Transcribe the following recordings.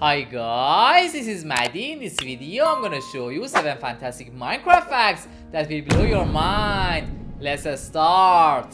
Hi guys, this is Maddie. In this video, I'm gonna show you 7 fantastic Minecraft facts that will blow your mind. Let's start.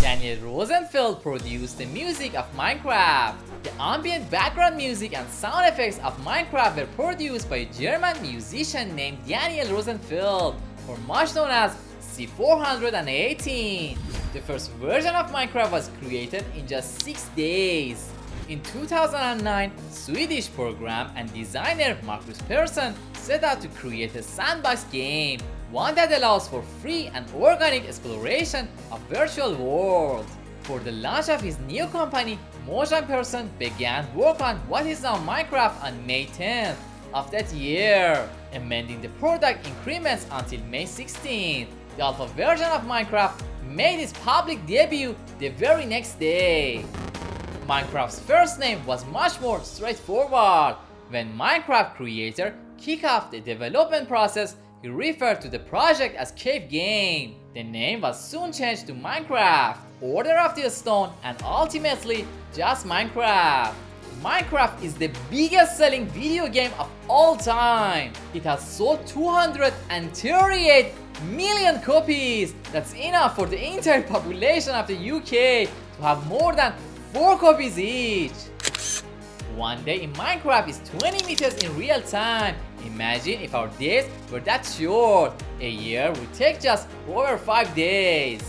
Daniel Rosenfeld produced the music of Minecraft. The ambient background music and sound effects of Minecraft were produced by a German musician named Daniel Rosenfeld, or much known as C418. The first version of Minecraft was created in just 6 days. In 2009, Swedish programmer and designer Markus Persson set out to create a sandbox game, one that allows for free and organic exploration of virtual world. For the launch of his new company, Persson began work on what is now Minecraft on May 10th of that year, amending the product increments until May 16th. The alpha version of Minecraft made its public debut the very next day. Minecraft's first name was much more straightforward. When Minecraft creator kicked off the development process, he referred to the project as Cave Game. The name was soon changed to Minecraft, Order of the Stone, and ultimately just Minecraft. Minecraft is the biggest selling video game of all time. It has sold 238 million copies. That's enough for the entire population of the UK to have more than 4 copies each. One day in Minecraft is 20 meters in real time. Imagine if our days were that short. A year would take just over 5 days.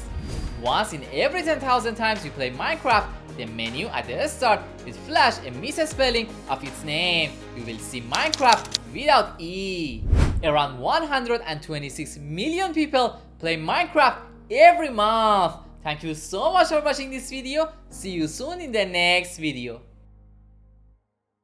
Once in every 10,000 times you play Minecraft, the menu at the start will flash a misspelling of its name. You will see Minecraft without E. Around 126 million people play Minecraft every month. Thank you so much for watching this video. See you soon in the next video.